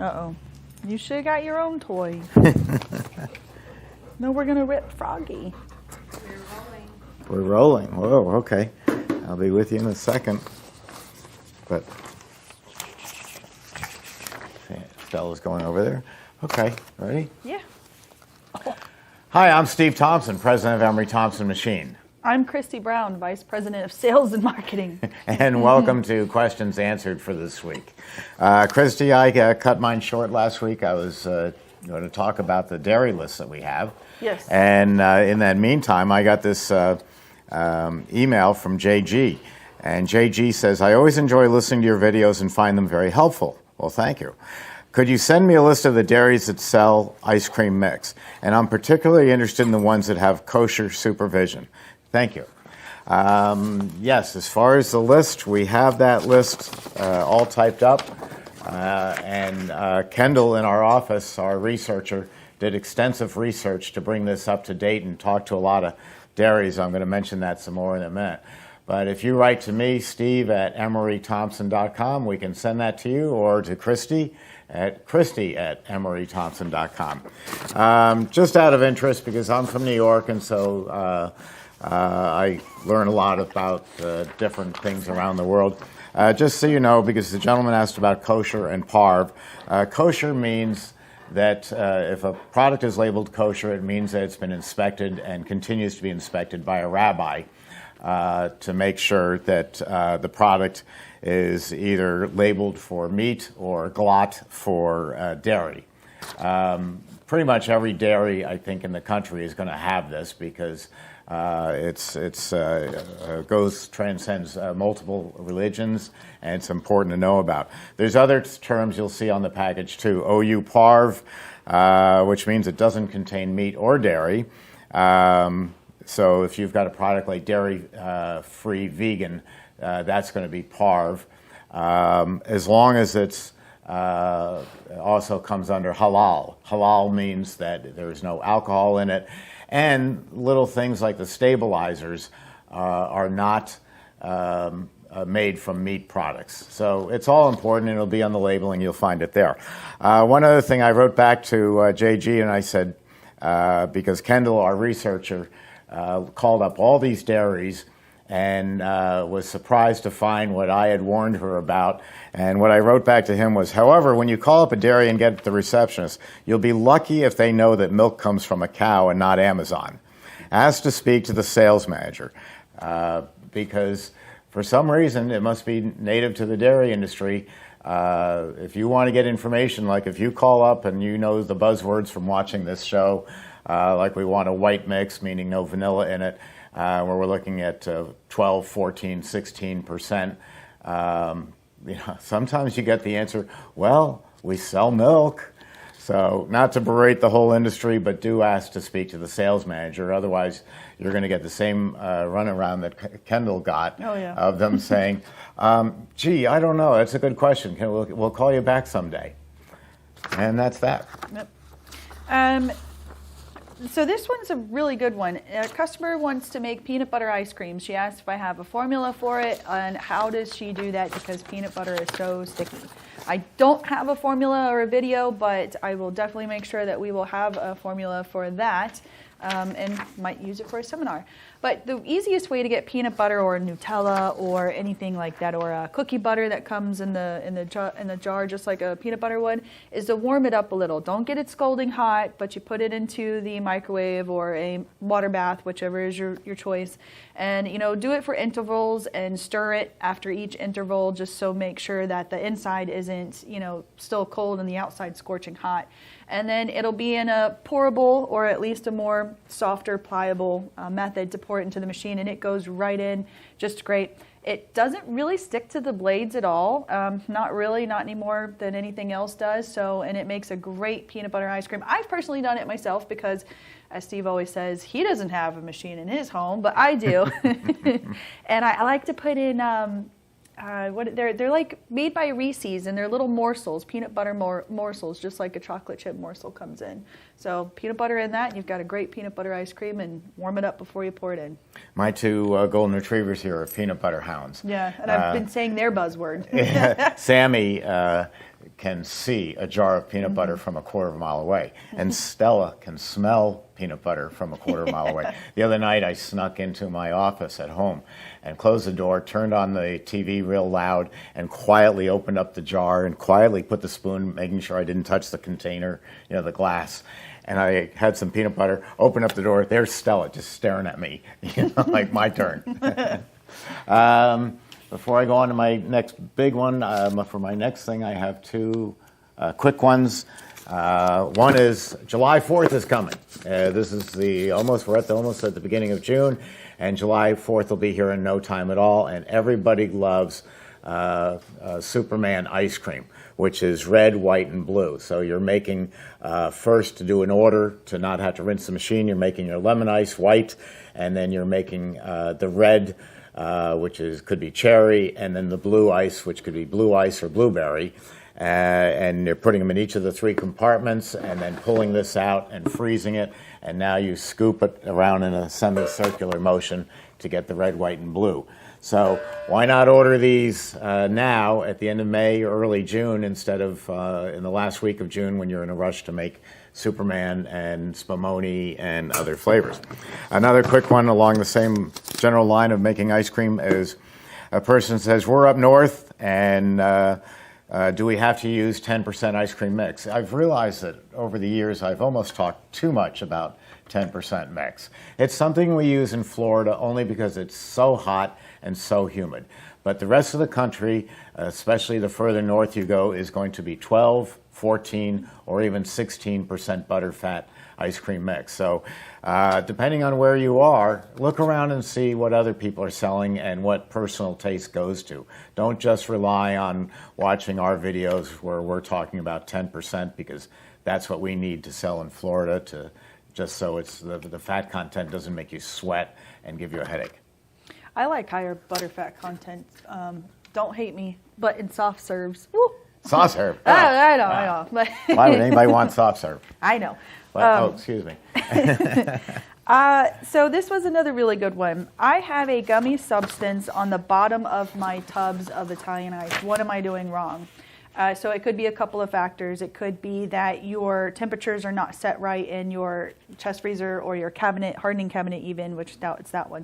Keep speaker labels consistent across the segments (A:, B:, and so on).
A: Uh-oh. You should have got your own toy. No, we're going to rip Froggy.
B: We're rolling. Whoa, okay. I'll be with you in a second. But Stella's going over there. Okay, ready?
A: Yeah.
B: Hi, I'm Steve Thompson, president of Emery Thompson Machine.
A: I'm Christy Brown, vice president of sales and marketing.
B: And welcome to Questions Answered for this week. Christy, I cut mine short last week. I was going to talk about the dairy list that we have.
A: Yes.
B: And in that meantime, I got this email from JG. And JG says, I always enjoy listening to your videos and find them very helpful. Well, thank you. Could you send me a list of the dairies that sell ice cream mix? And I'm particularly interested in the ones that have kosher supervision. Thank you. Yes, as far as the list, we have that list all typed up. And Kendall in our office, our researcher, did extensive research to bring this up to date and talk to a lot of dairies. I'm going to mention that some more in a minute. But if you write to me, Steve at emerythompson.com, we can send that to you, or to Christy at emerythompson.com. Just out of interest, because I'm from New York, and so I learn a lot about different things around the world. Just so you know, because the gentleman asked about kosher and parv. Kosher means that if a product is labeled kosher, it means that it's been inspected and continues to be inspected by a rabbi to make sure that the product is either labeled for meat or glot for dairy. Pretty much every dairy, I think, in the country is going to have this because transcends multiple religions, and it's important to know about. There's other terms you'll see on the package too. OU parv, which means it doesn't contain meat or dairy. So if you've got a product like dairy-free vegan, that's going to be parv. As long as it's also comes under halal. Halal means that there's no alcohol in it. And little things like the stabilizers are not made from meat products. So it's all important, and it'll be on the labeling. You'll find it there. One other thing, I wrote back to JG, and I said, because Kendall, our researcher, called up all these dairies and was surprised to find what I had warned her about. And what I wrote back to him was, however, when you call up a dairy and get the receptionist, you'll be lucky if they know that milk comes from a cow and not Amazon. Ask to speak to the sales manager because for some reason it must be native to the dairy industry. If you want to get information, like if you call up and you know the buzzwords from watching this show, like we want a white mix, meaning no vanilla in it, where we're looking at 12, 14, 16%. Sometimes you get the answer, well, we sell milk. So not to berate the whole industry, but do ask to speak to the sales manager. Otherwise, you're going to get the same runaround that Kendall got of them saying, gee, I don't know. That's a good question. We'll call you back someday. And that's that.
A: Yep. So this one's a really good one. A customer wants to make peanut butter ice cream. She asked if I have a formula for it, and how does she do that because peanut butter is so sticky. I don't have a formula or a video, but I will definitely make sure that we will have a formula for that and might use it for a seminar. But the easiest way to get peanut butter or Nutella or anything like that, or a cookie butter that comes in the jar just like a peanut butter would, is to warm it up a little. Don't get it scalding hot, but you put it into the microwave or a water bath, whichever is your choice. And do it for intervals and stir it after each interval, just so make sure that the inside isn't still cold and the outside scorching hot. And then it'll be in a pourable, or at least a more softer, pliable method to pour it into the machine, and it goes right in just great. It doesn't really stick to the blades at all, not really, not any more than anything else does. And it makes a great peanut butter ice cream. I've personally done it myself because, as Steve always says, he doesn't have a machine in his home, but I do. And I like to put in they're like made by Reese's, and they're little morsels, peanut butter morsels, just like a chocolate chip morsel comes in. So peanut butter in that, and you've got a great peanut butter ice cream, and warm it up before you pour it in.
B: My two golden retrievers here are peanut butter hounds.
A: Yeah, and I've been saying their buzzword.
B: Sammy can see a jar of peanut butter from a quarter of a mile away, and Stella can smell peanut butter from a quarter of a mile away. The other night I snuck into my office at home and closed the door, turned on the TV real loud, and quietly opened up the jar and quietly put the spoon, making sure I didn't touch the container, the glass. And I had some peanut butter, opened up the door, there's Stella just staring at me, like my turn. Before I go on to my next big one, for my next thing, I have two quick ones. One is July 4th is coming. This is we're almost at the beginning of June, and July 4th will be here in no time at all, and everybody loves Superman ice cream, which is red, white, and blue. So you're making, first to do an order to not have to rinse the machine, you're making your lemon ice white, and then you're making the red, which could be cherry, and then the blue ice, which could be blue ice or blueberry. And you're putting them in each of the three compartments and then pulling this out and freezing it. And now you scoop it around in a semicircular motion to get the red, white, and blue. So why not order these now at the end of May or early June instead of in the last week of June when you're in a rush to make Superman and Spumoni and other flavors. Another quick one along the same general line of making ice cream is a person says, we're up north and do we have to use 10% ice cream mix? I've realized that over the years I've almost talked too much about 10% mix. It's something we use in Florida only because it's so hot and so humid. But the rest of the country, especially the further north you go, is going to be 12, 14, or even 16% butterfat ice cream mix. So depending on where you are, look around and see what other people are selling and what personal taste goes to. Don't just rely on watching our videos where we're talking about 10% because that's what we need to sell in Florida to just so it's the fat content doesn't make you sweat and give you a headache.
A: I like higher butterfat content. Don't hate me, but in soft serves. Woo.
B: Soft serve? Oh.
A: I know. But
B: why would anybody want soft serve?
A: I know.
B: Excuse me.
A: So this was another really good one. I have a gummy substance on the bottom of my tubs of Italian ice. What am I doing wrong? So it could be a couple of factors. It could be that your temperatures are not set right in your chest freezer or your cabinet, hardening cabinet even, which it's that one.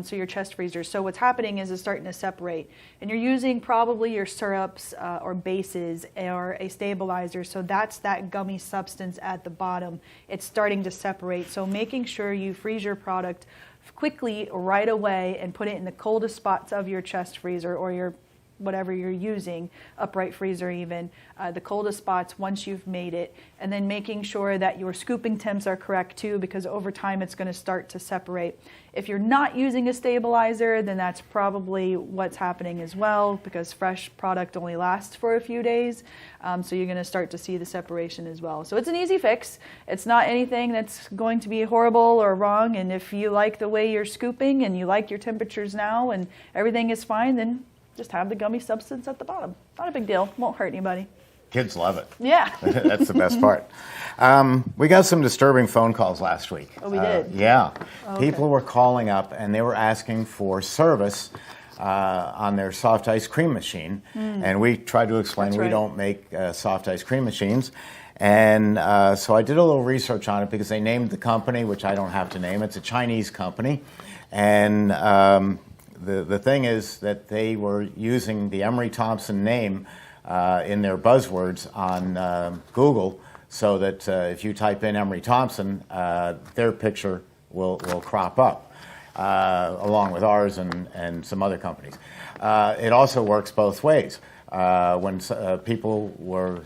A: So your chest freezer. So what's happening is it's starting to separate. And you're using probably your syrups or bases or a stabilizer. So that's that gummy substance at the bottom. It's starting to separate. So making sure you freeze your product quickly right away and put it in the coldest spots of your chest freezer or your whatever you're using, upright freezer even, the coldest spots once you've made it, and then making sure that your scooping temps are correct too, because over time it's going to start to separate. If you're not using a stabilizer, then that's probably what's happening as well, because fresh product only lasts for a few days, so you're going to start to see the separation as well. So it's an easy fix. It's not anything that's going to be horrible or wrong, and if you like the way you're scooping and you like your temperatures now and everything is fine, then just have the gummy substance at the bottom. Not a big deal. Won't hurt anybody.
B: Kids love it.
A: Yeah.
B: That's the best part. We got some disturbing phone calls last week.
A: Oh, we did?
B: Yeah.
A: Oh, okay.
B: People were calling up and they were asking for service on their soft ice cream machine. And we tried to explain we don't make soft ice cream machines. And so I did a little research on it because they named the company, which I don't have to name. It's a Chinese company. And the thing is that they were using the Emery Thompson name in their buzzwords on Google, so that if you type in Emery Thompson, their picture will crop up, along with ours and some other companies. It also works both ways. When people were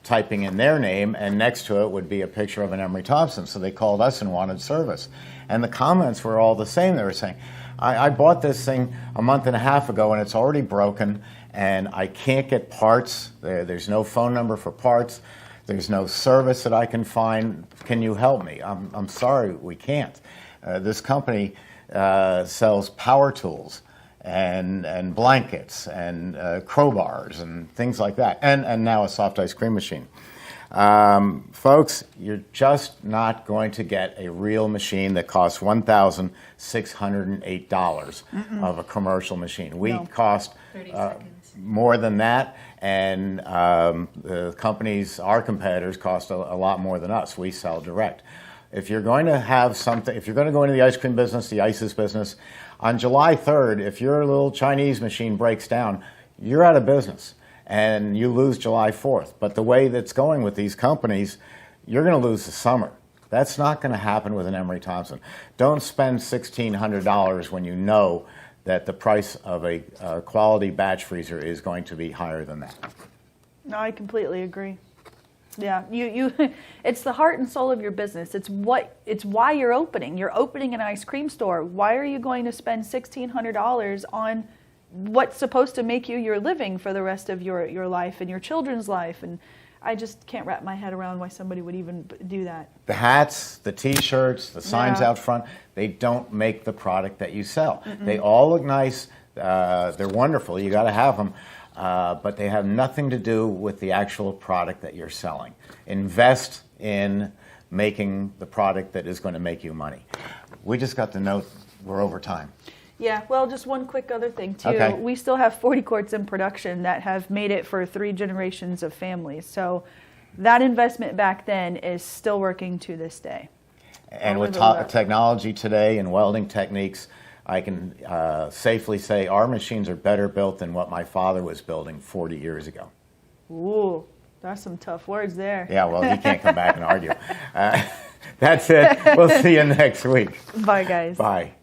B: typing in their name, and next to it would be a picture of an Emery Thompson, so they called us and wanted service. And the comments were all the same. They were saying, I bought this thing a month and a half ago and it's already broken and I can't get parts. There's no phone number for parts. There's no service that I can find. Can you help me? I'm sorry, we can't. This company sells power tools and blankets and crowbars and things like that, and now a soft ice cream machine. Folks, you're just not going to get a real machine that costs $1,608 of a commercial machine. We cost
C: 30 seconds.
B: more than that, and the companies, our competitors, cost a lot more than us. We sell direct. If you're going to have something, if you're going to go into the ice cream business, the ices business, on July 3rd, if your little Chinese machine breaks down, you're out of business and you lose July 4th. But the way that's going with these companies, you're going to lose the summer. That's not going to happen with an Emery Thompson. Don't spend $1,600 when you know that the price of a quality batch freezer is going to be higher than that.
A: No, I completely agree. Yeah, it's the heart and soul of your business. It's why you're opening. You're opening an ice cream store. Why are you going to spend $1,600 on what's supposed to make you your living for the rest of your life and your children's life? And I just can't wrap my head around why somebody would even do that.
B: The hats, the T-shirts, the signs
A: Yeah.
B: out front, they don't make the product that you sell. They all look nice. They're wonderful. You got to have them. But they have nothing to do with the actual product that you're selling. Invest in making the product that is going to make you money. We just got the note we're over time.
A: Yeah, well, just one quick other thing, too.
B: Okay.
A: We still have 40 quarts in production that have made it for 3 generations of families. So that investment back then is still working to this day.
B: And with
A: I'll leave it at that.
B: technology today and welding techniques, I can safely say our machines are better built than what my father was building 40 years ago.
A: Ooh, that's some tough words there.
B: Yeah, well, he can't come back and argue. That's it. We'll see you next week.
A: Bye, guys.
B: Bye.